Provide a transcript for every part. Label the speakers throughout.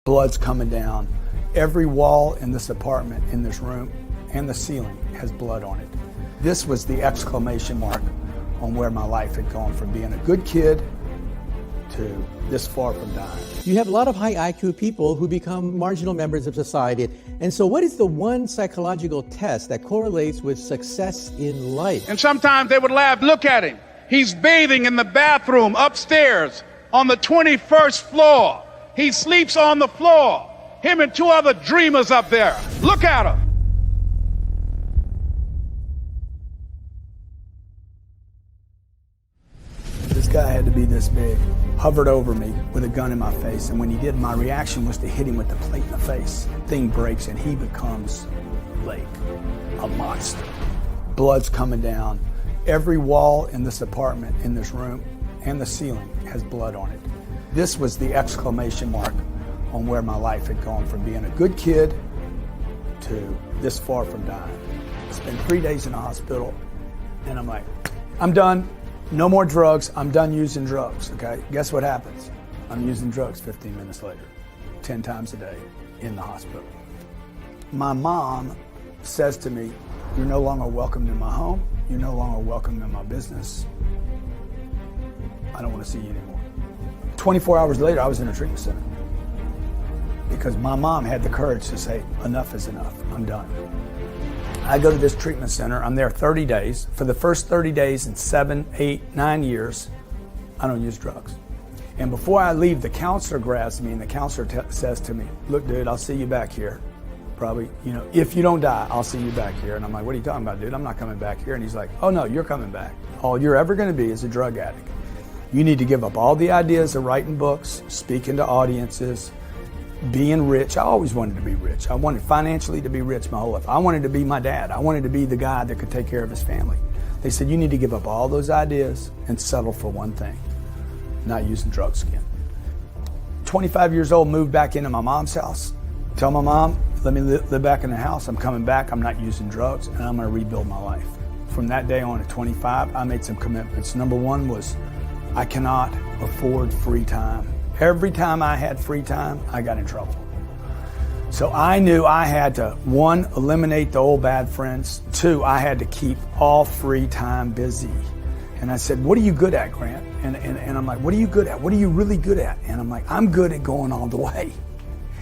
Speaker 1: Blood's coming down. Every wall in this apartment, in this room, and the ceiling has blood on it. This was the exclamation mark on where my life had gone from being a good kid to this far from dying.
Speaker 2: You have a lot of high IQ people who become marginal members of society. And so what is the one psychological test that correlates with success in life?
Speaker 3: And sometimes they would laugh, look at him. He's bathing in the bathroom upstairs on the 21st floor. He sleeps on the floor. Him and two other dreamers up there. Look at him.
Speaker 1: This guy had to be this big, hovered over me with a gun in my face, and when he did, my reaction was to hit him with the plate in the face. Thing breaks and he becomes like a monster. Blood's coming down. Every wall in this apartment, in this room, and the ceiling has blood on it. This was the exclamation mark on where my life had gone from being a good kid to this far from dying. Spent 3 days in the hospital, and I'm like, I'm done. No more drugs. I'm done using drugs, okay? Guess what happens? I'm using drugs 15 minutes later, 10 times a day in the hospital. My mom says to me, you're no longer welcome in my home. You're no longer welcome in my business. I don't want to see you anymore. 24 hours later, I was in a treatment center because my mom had the courage to say, enough is enough. I'm done. I go to this treatment center. I'm there 30 days. For the first 30 days in 7, 8, 9 years, I don't use drugs. And before I leave, the counselor grabs me and the counselor says to me, look, dude, I'll see you back here. Probably, if you don't die, I'll see you back here. And I'm like, what are you talking about, dude? I'm not coming back here. And he's like, oh no, you're coming back. All you're ever going to be is a drug addict. You need to give up all the ideas of writing books, speaking to audiences, being rich. I always wanted to be rich. I wanted financially to be rich my whole life. I wanted to be my dad. I wanted to be the guy that could take care of his family. They said, you need to give up all those ideas and settle for one thing, not using drugs again. 25 years old, moved back into my mom's house. Tell my mom, let me live back in the house. I'm coming back. I'm not using drugs, and I'm going to rebuild my life. From that day on at 25, I made some commitments. Number one was I cannot afford free time. Every time I had free time, I got in trouble. So I knew I had to, 1, eliminate the old bad friends. 2, I had to keep all free time busy. And I said, what are you good at, Grant? And I'm like, what are you good at? What are you really good at? And I'm like, I'm good at going all the way.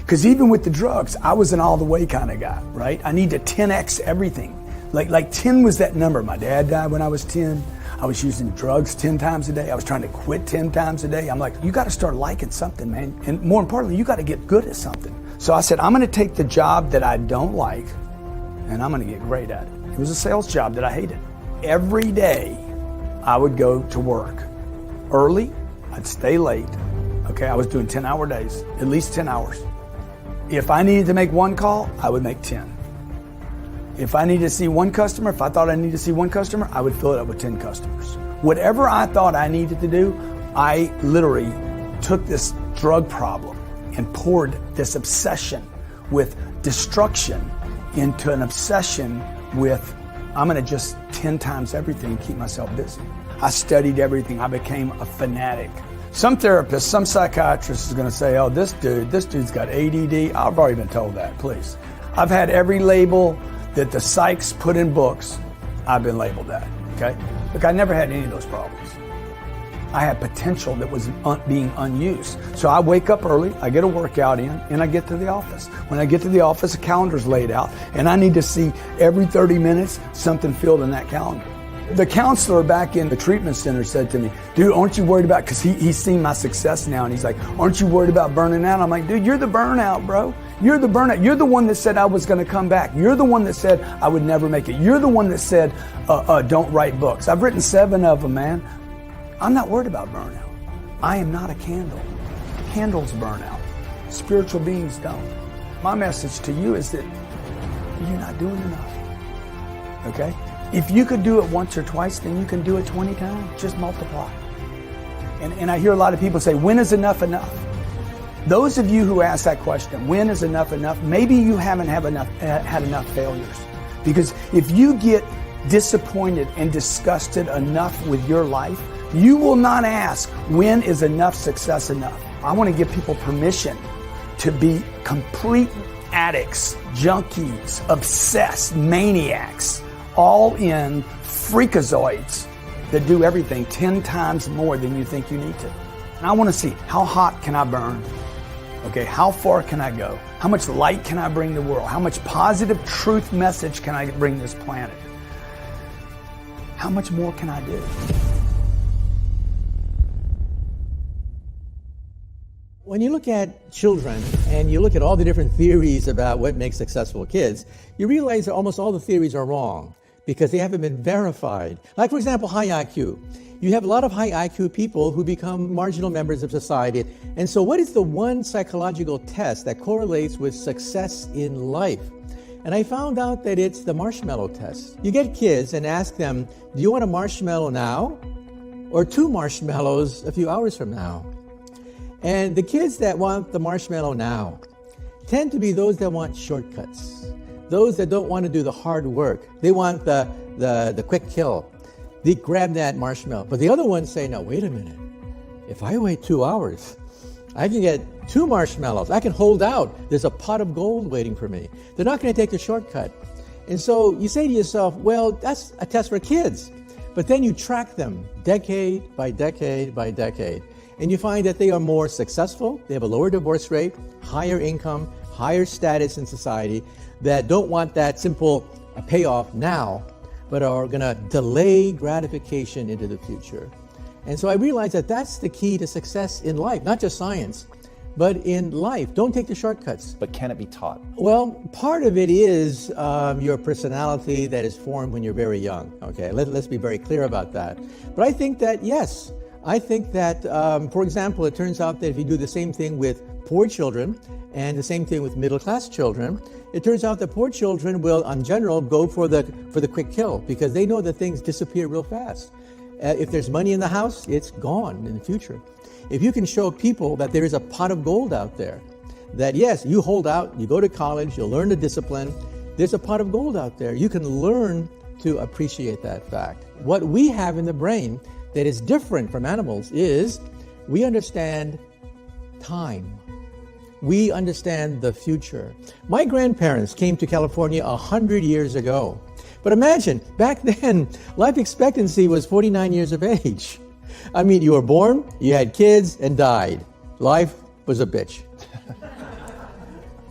Speaker 1: Because even with the drugs, I was an all the way kind of guy, right? I need to 10x everything. Like 10 was that number. My dad died when I was 10. I was using drugs 10 times a day. I was trying to quit 10 times a day. I'm like, you got to start liking something, man. And more importantly, you got to get good at something. So I said, I'm going to take the job that I don't like and I'm going to get great at it. It was a sales job that I hated. Every day I would go to work early. I'd stay late. Okay, I was doing 10-hour days, at least 10 hours. If I needed to make one call, I would make 10. If I needed to see one customer, if I thought I needed to see one customer, I would fill it up with 10 customers. Whatever I thought I needed to do, I literally took this drug problem and poured this obsession with destruction into an obsession with, I'm gonna just 10 times everything and keep myself busy. I studied everything. I became a fanatic. Some therapist, some psychiatrist is gonna say, oh, this dude's got ADD. I've already been told that, please. I've had every label that the psychs put in books, I've been labeled that, okay? Look, I never had any of those problems. I had potential that was being unused. So I wake up early, I get a workout in, and I get to the office. When I get to the office, a calendar's laid out, and I need to see every 30 minutes something filled in that calendar. The counselor back in the treatment center said to me, dude, aren't you worried about, because he's seen my success now, and he's like, aren't you worried about burning out? I'm like, dude, you're the burnout, bro. You're the burnout. You're the one that said I was going to come back. You're the one that said I would never make it. You're the one that said, don't write books. I've written 7 of them, man. I'm not worried about burnout. I am not a candle. Candles burn out. Spiritual beings don't. My message to you is that you're not doing enough, okay? If you could do it once or twice, then you can do it 20 times. Just multiply. And I hear a lot of people say, when is enough enough? Those of you who ask that question, when is enough enough? Maybe you haven't had enough failures. Because if you get disappointed and disgusted enough with your life, you will not ask, when is enough success enough? I want to give people permission to be complete addicts, junkies, obsessed, maniacs, all in freakazoids that do everything 10 times more than you think you need to. And I want to see, how hot can I burn? Okay, how far can I go? How much light can I bring the world? How much positive truth message can I bring this planet? How much more can I do?
Speaker 2: When you look at children and you look at all the different theories about what makes successful kids, you realize that almost all the theories are wrong because they haven't been verified. Like, for example, high IQ. You have a lot of high IQ people who become marginal members of society. And so what is the one psychological test that correlates with success in life? And I found out that it's the marshmallow test. You get kids and ask them, do you want a marshmallow now or 2 marshmallows a few hours from now? And the kids that want the marshmallow now tend to be those that want shortcuts, those that don't want to do the hard work. They want the quick kill. They grab that marshmallow. But the other ones say, no, wait a minute. If I wait 2 hours, I can get 2 marshmallows. I can hold out. There's a pot of gold waiting for me. They're not going to take the shortcut. And so you say to yourself, well, that's a test for kids. But then you track them decade by decade by decade. And you find that they are more successful, they have a lower divorce rate, higher income, higher status in society, that don't want that simple payoff now, but are going to delay gratification into the future. And so I realized that that's the key to success in life, not just science, but in life. Don't take the shortcuts.
Speaker 4: But can it be taught?
Speaker 2: Well, part of it is your personality that is formed when you're very young. Okay, let's be very clear about that. But I think that, yes, I think that, for example, it turns out that if you do the same thing with poor children and the same thing with middle-class children, it turns out that poor children will, in general, go for the quick kill because they know that things disappear real fast. If there's money in the house, it's gone in the future. If you can show people that there is a pot of gold out there, that yes, you hold out, you go to college, you'll learn the discipline, there's a pot of gold out there. You can learn to appreciate that fact. What we have in the brain that is different from animals is we understand time. We understand the future. My grandparents came to California 100 years ago. But imagine, back then, life expectancy was 49 years of age. I mean, you were born, you had kids, and died. Life was a bitch.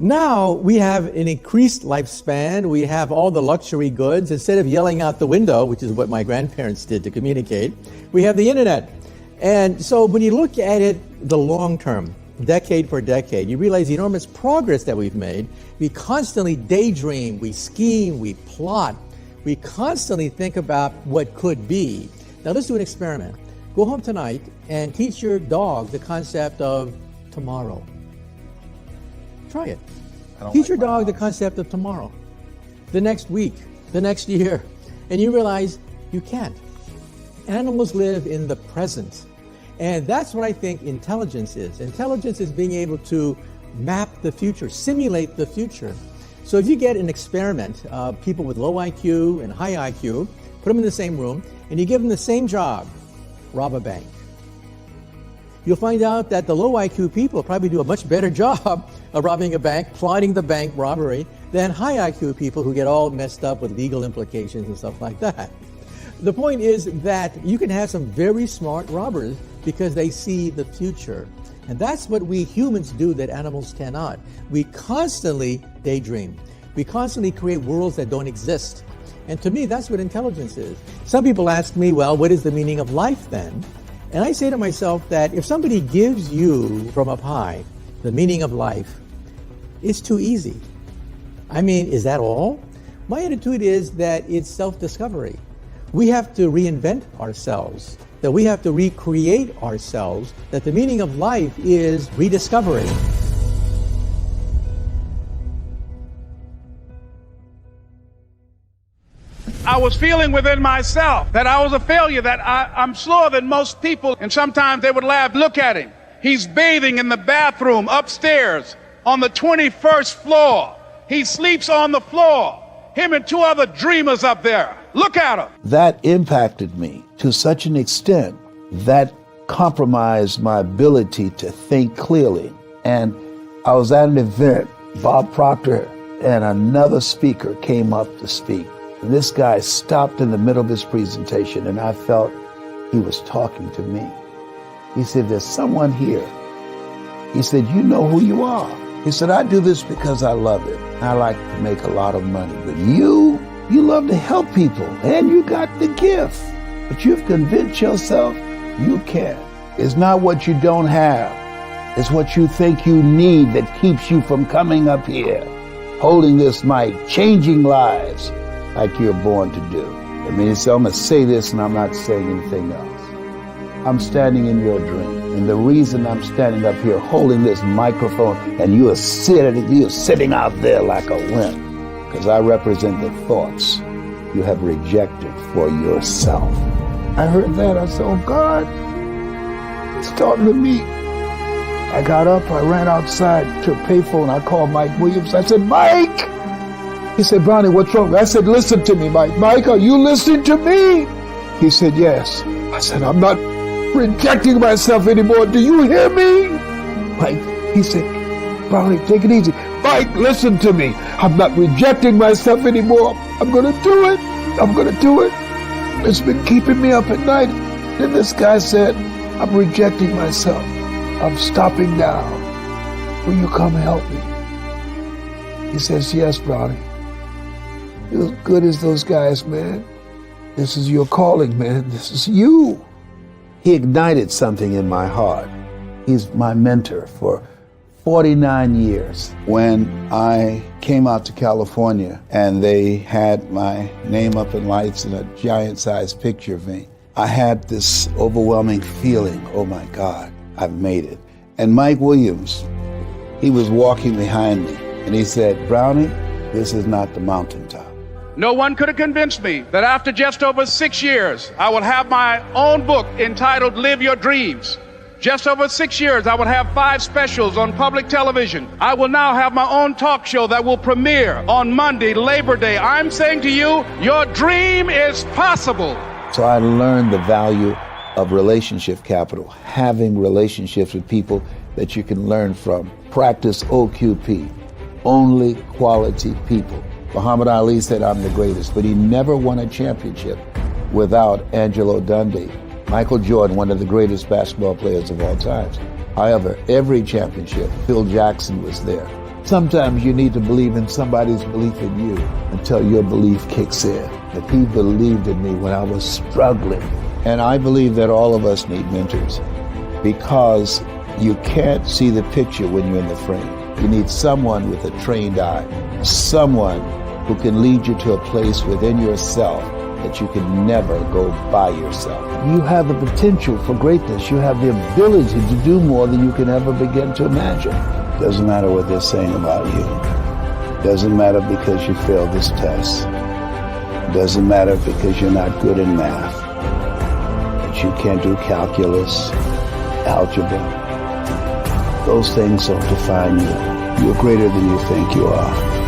Speaker 2: Now we have an increased lifespan. We have all the luxury goods. Instead of yelling out the window, which is what my grandparents did to communicate, we have the internet. And so when you look at it the long term, decade per decade, you realize the enormous progress that we've made. We constantly daydream, we scheme, we plot. We constantly think about what could be. Now let's do an experiment. Go home tonight and teach your dog the concept of tomorrow. Try it. Teach your dog the concept of tomorrow, the next week, the next year, and you realize you can't. Animals live in the present, and that's what I think intelligence is. Intelligence is being able to map the future, simulate the future. So if you get an experiment of people with low IQ and high IQ, put them in the same room, and you give them the same job, rob a bank. You'll find out that the low IQ people probably do a much better job of robbing a bank, plotting the bank robbery, than high IQ people who get all messed up with legal implications and stuff like that. The point is that you can have some very smart robbers because they see the future. And that's what we humans do that animals cannot. We constantly daydream. We constantly create worlds that don't exist. And to me, that's what intelligence is. Some people ask me, well, what is the meaning of life then? And I say to myself that if somebody gives you from up high the meaning of life, it's too easy. I mean, is that all? My attitude is that it's self-discovery. We have to reinvent ourselves, that we have to recreate ourselves, that the meaning of life is rediscovery.
Speaker 3: I was feeling within myself that I was a failure, that I'm slower than most people. And sometimes they would laugh, look at him. He's bathing in the bathroom upstairs on the 21st floor. He sleeps on the floor. Him and 2 other dreamers up there. Look at him.
Speaker 5: That impacted me to such an extent that compromised my ability to think clearly. And I was at an event. Bob Proctor and another speaker came up to speak. And this guy stopped in the middle of his presentation, and I felt he was talking to me. He said, there's someone here. He said, you know who you are. He said, I do this because I love it. I like to make a lot of money. But you love to help people, and you got the gift. But you've convinced yourself you can. It's not what you don't have. It's what you think you need that keeps you from coming up here, holding this mic, changing lives like you're born to do. I mean, so I'm going to say this and I'm not saying anything else. I'm standing in your dream. And the reason I'm standing up here holding this microphone and you're sitting out there like a wimp, because I represent the thoughts you have rejected for yourself. I heard that. I said, oh God, it's talking to me. I got up, I ran outside to a payphone, I called Mike Williams. I said, Mike! He said, Brownie, what's wrong? I said, listen to me, Mike. Mike, are you listening to me? He said, yes. I said, I'm not rejecting myself anymore. Do you hear me? Mike, he said, Brownie, take it easy. Mike, listen to me. I'm not rejecting myself anymore. I'm going to do it. I'm going to do it. It's been keeping me up at night. Then this guy said, I'm rejecting myself. I'm stopping now. Will you come help me? He says, yes, Brownie. You're as good as those guys, man. This is your calling, man. This is you. He ignited something in my heart. He's my mentor for 49 years. When I came out to California and they had my name up in lights and a giant-sized picture of me, I had this overwhelming feeling, oh my God, I've made it. And Mike Williams, he was walking behind me and he said, Brownie, this is not the mountaintop.
Speaker 3: No one could have convinced me that after just over 6 years, I would have my own book entitled Live Your Dreams. Just over 6 years, I would have 5 specials on public television. I will now have my own talk show that will premiere on Monday, Labor Day. I'm saying to you, your dream is possible.
Speaker 5: So I learned the value of relationship capital, having relationships with people that you can learn from. Practice OQP, only quality people. Muhammad Ali said, I'm the greatest, but he never won a championship without Angelo Dundee. Michael Jordan, one of the greatest basketball players of all time. However, every championship, Phil Jackson was there. Sometimes you need to believe in somebody's belief in you until your belief kicks in. But he believed in me when I was struggling. And I believe that all of us need mentors because you can't see the picture when you're in the frame. You need someone with a trained eye, someone who can lead you to a place within yourself that you can never go by yourself. You have the potential for greatness. You have the ability to do more than you can ever begin to imagine. Doesn't matter what they're saying about you. Doesn't matter because you failed this test. Doesn't matter because you're not good in math. That you can't do calculus, algebra. Those things don't define you. You're greater than you think you are.